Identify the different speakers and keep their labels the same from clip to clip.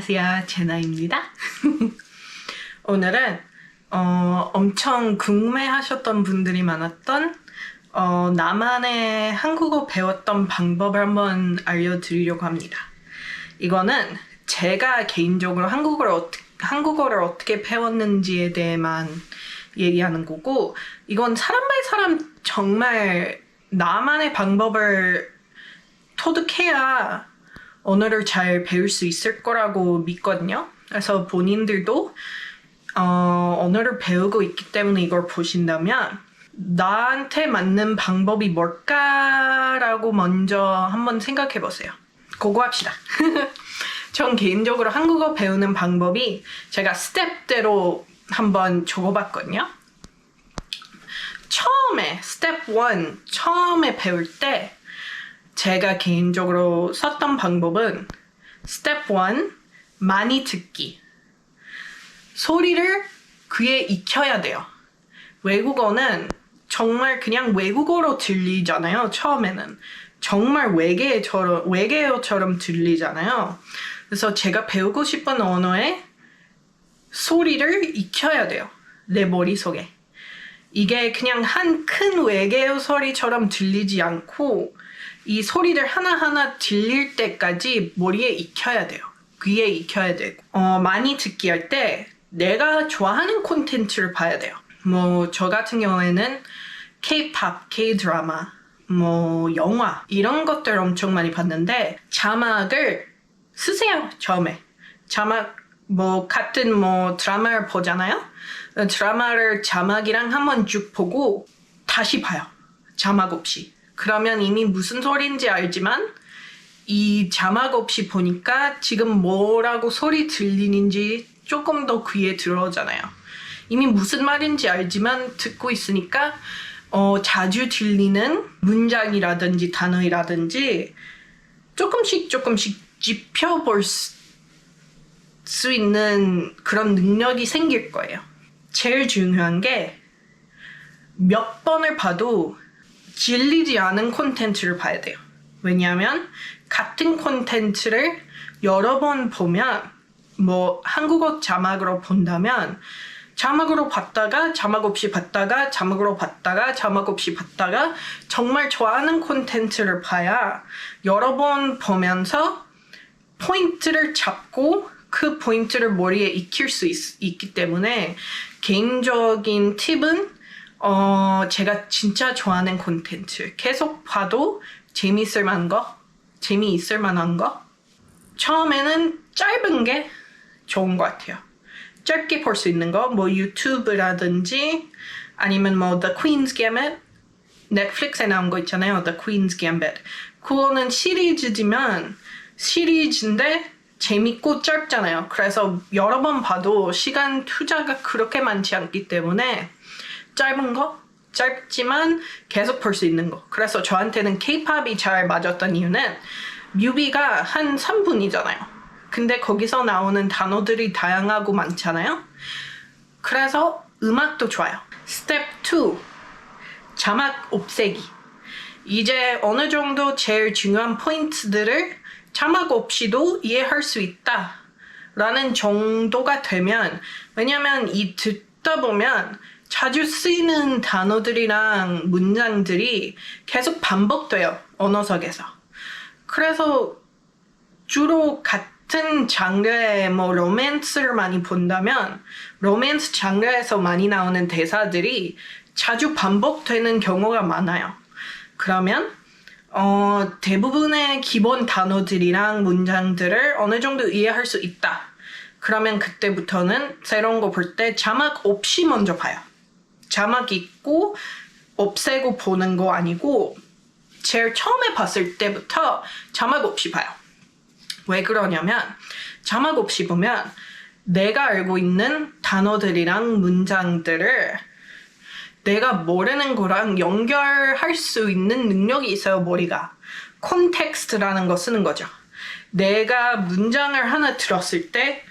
Speaker 1: 안녕하세요, 제나입니다. 오늘은 엄청 궁금해하셨던 분들이 많았던 나만의 한국어 배웠던 방법을 한번 알려드리려고 합니다. 이거는 제가 개인적으로 한국어를 어떻게 배웠는지에 대해만 얘기하는 거고, 이건 사람 바이 사람 정말 나만의 방법을 터득해야 언어를 잘 배울 수 있을 거라고 믿거든요. 그래서 본인들도 언어를 배우고 있기 때문에 이걸 보신다면 나한테 맞는 방법이 뭘까라고 먼저 한번 생각해 보세요. 그거 합시다. 전 개인적으로 한국어 배우는 방법이 제가 스텝대로 한번 적어봤거든요. 처음에 스텝 1 처음에 배울 때 제가 개인적으로 썼던 방법은 스텝 1 많이 듣기. 소리를 귀에 익혀야 돼요. 외국어는 정말 그냥 외국어로 들리잖아요. 처음에는 정말 외계어처럼 들리잖아요. 그래서 제가 배우고 싶은 언어의 소리를 익혀야 돼요. 내 머릿속에. 이게 그냥 한 큰 외계어 소리처럼 들리지 않고 이 소리를 하나하나 들릴 때까지 머리에 익혀야 돼요. 귀에 익혀야 되고. 많이 듣기 할 때 내가 좋아하는 콘텐츠를 봐야 돼요. 저 같은 경우에는 K-pop, K-드라마, 영화 이런 것들 엄청 많이 봤는데 자막을 쓰세요. 처음에 자막 같은 드라마를 보잖아요. 드라마를 자막이랑 한번 쭉 보고 다시 봐요. 자막 없이. 그러면 이미 무슨 소리인지 알지만 이 자막 없이 보니까 지금 뭐라고 소리 들리는지 조금 더 귀에 들어오잖아요. 이미 무슨 말인지 알지만 듣고 있으니까 자주 들리는 문장이라든지 단어라든지 조금씩 짚어볼 수 있는 그런 능력이 생길 거예요. 제일 중요한 게 몇 번을 봐도 질리지 않은 콘텐츠를 봐야 돼요. 왜냐하면 같은 콘텐츠를 여러 번 보면 한국어 자막으로 본다면 자막으로 봤다가 자막 없이 봤다가 자막으로 봤다가 자막 없이 봤다가 정말 좋아하는 콘텐츠를 봐야 여러 번 보면서 포인트를 잡고 그 포인트를 머리에 익힐 수 있기 때문에 개인적인 팁은 제가 진짜 좋아하는 콘텐츠 계속 봐도 재미있을 만한 거 처음에는 짧은 게 좋은 것 같아요. 짧게 볼 수 있는 거 유튜브라든지 아니면 The Queen's Gambit 넷플릭스에 나온 거 있잖아요. The Queen's Gambit 그거는 시리즈인데 재밌고 짧잖아요. 그래서 여러 번 봐도 시간 투자가 그렇게 많지 않기 때문에 짧은 거? 짧지만 계속 볼 수 있는 거. 그래서 저한테는 K-팝이 잘 맞았던 이유는 뮤비가 한 3분이잖아요. 근데 거기서 나오는 단어들이 다양하고 많잖아요. 그래서 음악도 좋아요. 스텝 2 자막 없애기. 이제 어느 정도 제일 중요한 포인트들을 자막 없이도 이해할 수 있다 라는 정도가 되면, 왜냐면 듣다 보면 자주 쓰이는 단어들이랑 문장들이 계속 반복돼요. 언어 속에서. 그래서 주로 같은 장르의 로맨스를 많이 본다면 로맨스 장르에서 많이 나오는 대사들이 자주 반복되는 경우가 많아요. 그러면 대부분의 기본 단어들이랑 문장들을 어느 정도 이해할 수 있다. 그러면 그때부터는 새로운 거 볼 때 자막 없이 먼저 봐요. 자막 있고 없애고 보는 거 아니고 제일 처음에 봤을 때부터 자막 없이 봐요. 왜 그러냐면 자막 없이 보면 내가 알고 있는 단어들이랑 문장들을 내가 모르는 거랑 연결할 수 있는 능력이 있어요. 머리가. 콘텍스트라는 거 쓰는 거죠. 내가 문장을 하나 들었을 때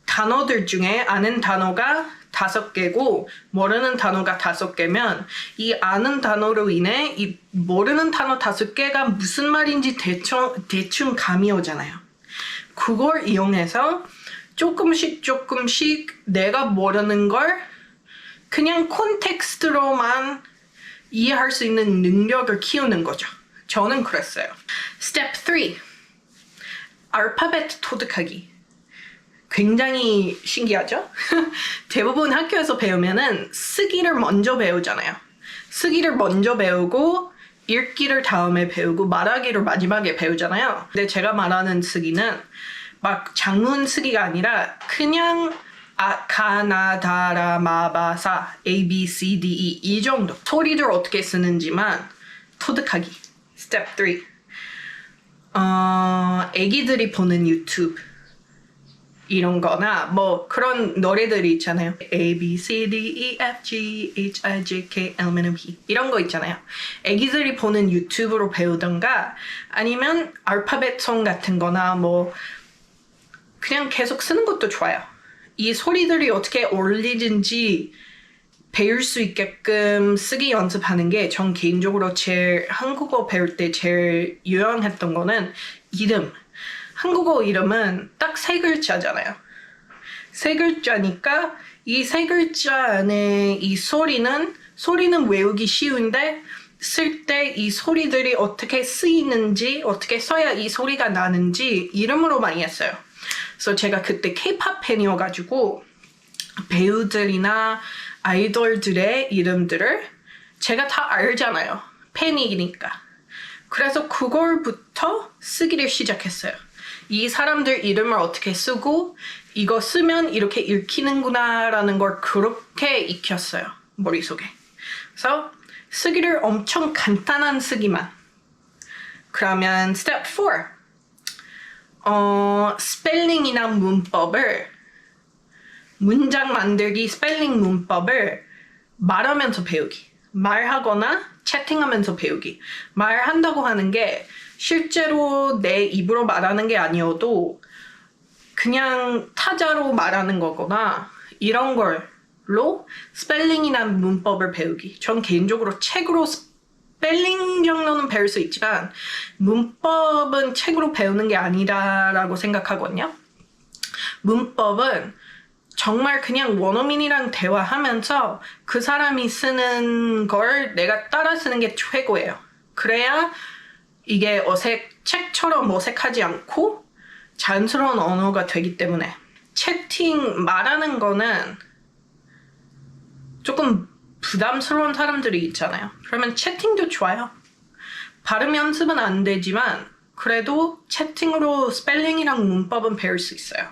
Speaker 1: 단어들 중에 아는 단어가 5개고 모르는 단어가 5개면 이 아는 단어로 인해 이 모르는 단어 5개가 무슨 말인지 대충 감이 오잖아요. 그걸 이용해서 조금씩 내가 모르는 걸 그냥 콘텍스트로만 이해할 수 있는 능력을 키우는 거죠. 저는 그랬어요. Step 3. 알파벳 토득하기. 굉장히 신기하죠? 대부분 학교에서 배우면은 쓰기를 먼저 배우잖아요. 쓰기를 먼저 배우고 읽기를 다음에 배우고 말하기를 마지막에 배우잖아요. 근데 제가 말하는 쓰기는 막 장문 쓰기가 아니라 그냥 가나다라마바사 A, B, C, D, E 이 정도. 소리를 어떻게 쓰는지만 토득하기. Step 3. 애기들이 보는 유튜브 이런 거나 뭐 그런 노래들이 있잖아요. A, B, C, D, E, F, G, H, I, J, K, L, M, N, P 이런 거 있잖아요. 애기들이 보는 유튜브로 배우던가 아니면 알파벳 송 같은 거나 뭐 그냥 계속 쓰는 것도 좋아요. 이 소리들이 어떻게 어울리는지 배울 수 있게끔 쓰기 연습하는 게 전 개인적으로 제일 한국어 배울 때 제일 유용했던 거는 이름. 한국어 이름은 딱 3글자잖아요. 3글자니까 이 3글자 안에 이 소리는 외우기 쉬운데 쓸 때 이 소리들이 어떻게 쓰이는지 어떻게 써야 이 소리가 나는지 이름으로 많이 했어요. 그래서 제가 그때 K-pop 팬이어가지고 배우들이나 아이돌들의 이름들을 제가 다 알잖아요. 팬이니까. 그래서 그걸부터 쓰기를 시작했어요. 이 사람들 이름을 어떻게 쓰고 이거 쓰면 이렇게 읽히는구나 라는 걸 그렇게 익혔어요. 머릿속에. 그래서 쓰기를 엄청 간단한 쓰기만. 그러면 step 4. 스펠링이나 문법을 문장 만들기 스펠링 문법을 말하면서 배우기. 말하거나 채팅하면서 배우기. 말한다고 하는 게 실제로 내 입으로 말하는 게 아니어도 그냥 타자로 말하는 거거나 이런 걸로 스펠링이나 문법을 배우기. 전 개인적으로 책으로 스펠링 정도는 배울 수 있지만 문법은 책으로 배우는 게 아니라고 생각하거든요. 문법은 정말 그냥 원어민이랑 대화하면서 그 사람이 쓰는 걸 내가 따라 쓰는 게 최고예요. 그래야 이게 책처럼 어색하지 않고 자연스러운 언어가 되기 때문에. 채팅 말하는 거는 조금 부담스러운 사람들이 있잖아요. 그러면 채팅도 좋아요. 발음 연습은 안 되지만 그래도 채팅으로 스펠링이랑 문법은 배울 수 있어요.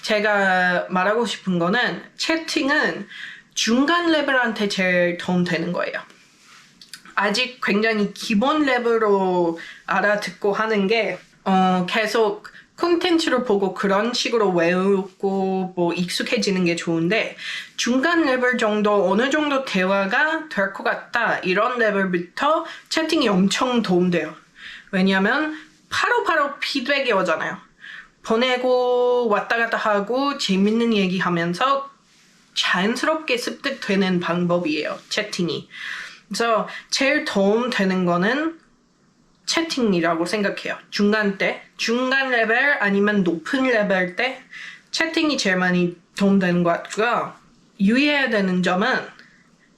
Speaker 1: 제가 말하고 싶은 거는 채팅은 중간 레벨한테 제일 도움되는 거예요. 아직 굉장히 기본 레벨로 알아듣고 하는 게 계속 콘텐츠를 보고 그런 식으로 외우고 뭐 익숙해지는 게 좋은데 중간 레벨 정도 어느 정도 대화가 될 것 같다 이런 레벨부터 채팅이 엄청 도움돼요. 왜냐하면 바로 피드백이 오잖아요. 보내고 왔다 갔다 하고 재밌는 얘기하면서 자연스럽게 습득되는 방법이에요. 채팅이. 그래서 제일 도움되는 거는 채팅이라고 생각해요. 중간 레벨 아니면 높은 레벨 때 채팅이 제일 많이 도움되는 것 같고요. 유의해야 되는 점은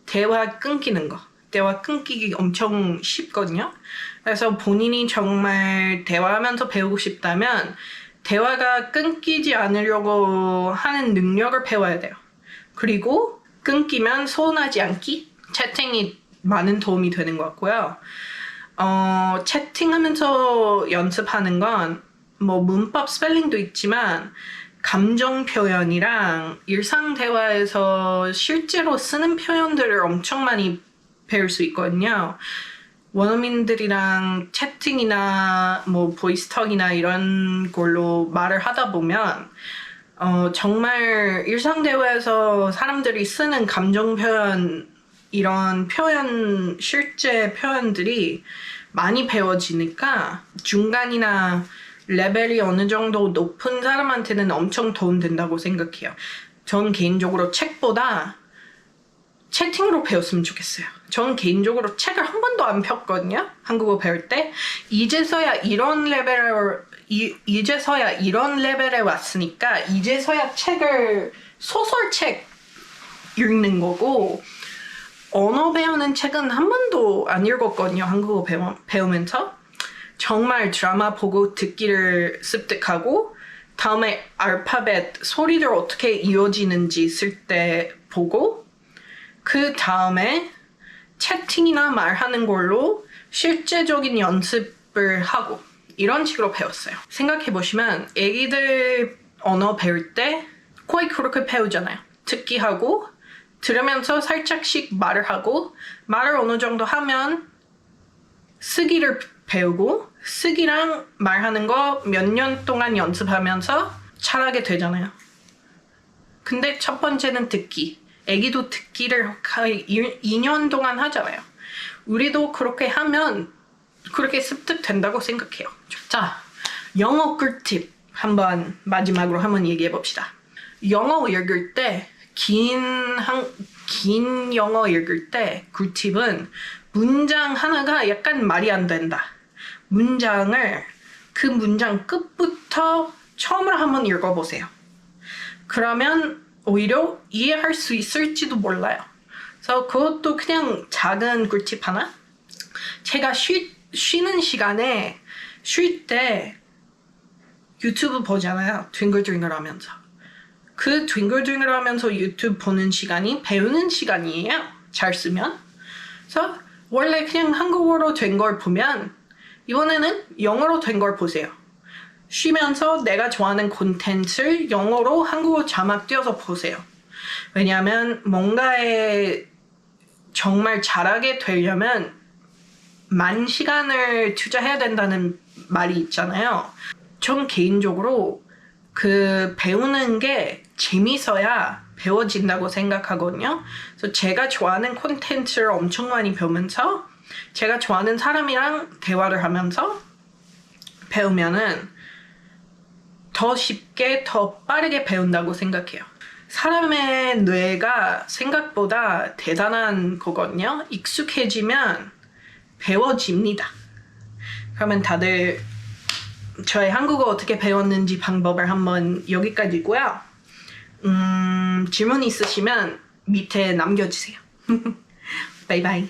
Speaker 1: 대화 끊기는 거. 대화 끊기기 엄청 쉽거든요. 그래서 본인이 정말 대화하면서 배우고 싶다면 대화가 끊기지 않으려고 하는 능력을 배워야 돼요. 그리고 끊기면 서운하지 않기? 채팅이 많은 도움이 되는 것 같고요. 채팅하면서 연습하는 건 뭐 문법 스펠링도 있지만 감정 표현이랑 일상 대화에서 실제로 쓰는 표현들을 엄청 많이 배울 수 있거든요. 원어민들이랑 채팅이나 뭐 보이스톡이나 이런 걸로 말을 하다 보면 정말 일상 대화에서 사람들이 쓰는 감정 표현 이런 표현 실제 표현들이 많이 배워지니까 중간이나 레벨이 어느 정도 높은 사람한테는 엄청 도움된다고 생각해요. 전 개인적으로 책보다 채팅으로 배웠으면 좋겠어요. 전 개인적으로 책을 한 번도 안 폈거든요. 한국어 배울 때. 이제서야 이런 레벨 이제서야 이런 레벨에 왔으니까 이제서야 소설책 읽는 거고, 언어 배우는 책은 한 번도 안 읽었거든요. 한국어 배우면서. 정말 드라마 보고 듣기를 습득하고, 다음에 알파벳 소리들 어떻게 이어지는지 쓸 때 보고, 그 다음에 채팅이나 말하는 걸로 실제적인 연습을 하고, 이런 식으로 배웠어요. 생각해보시면 애기들 언어 배울 때 거의 그렇게 배우잖아요. 듣기 하고 들으면서 살짝씩 말을 하고, 말을 어느 정도 하면 쓰기를 배우고, 쓰기랑 말하는 거 몇 년 동안 연습하면서 잘하게 되잖아요. 근데 첫 번째는 듣기. 애기도 듣기를 2년 동안 하잖아요. 우리도 그렇게 하면 그렇게 습득된다고 생각해요. 자, 영어 꿀팁 마지막으로 한번 얘기해 봅시다. 영어 읽을 때 긴 영어 읽을 때 꿀팁은 문장 하나가 약간 말이 안 된다. 그 문장 끝부터 처음으로 한번 읽어보세요. 그러면 오히려 이해할 수 있을지도 몰라요. 그래서 그것도 그냥 작은 꿀팁 하나? 제가 쉬는 시간에 쉴 때 유튜브 보잖아요. dwingledwingle 하면서. 그 dwingledwingle 하면서 유튜브 보는 시간이 배우는 시간이에요. 잘 쓰면. 그래서 원래 그냥 한국어로 된 걸 보면 이번에는 영어로 된 걸 보세요. 쉬면서 내가 좋아하는 콘텐츠를 영어로 한국어 자막 띄워서 보세요. 왜냐하면 뭔가에 정말 잘하게 되려면 만 시간을 투자해야 된다는 말이 있잖아요. 전 개인적으로 그 배우는 게 재밌어야 배워진다고 생각하거든요. 그래서 제가 좋아하는 콘텐츠를 엄청 많이 배우면서 제가 좋아하는 사람이랑 대화를 하면서 배우면은 더 쉽게 더 빠르게 배운다고 생각해요. 사람의 뇌가 생각보다 대단한 거거든요. 익숙해지면 배워집니다. 그러면 다들 저의 한국어 어떻게 배웠는지 방법을 한번 여기까지고요. 질문 있으시면 밑에 남겨주세요. 바이바이.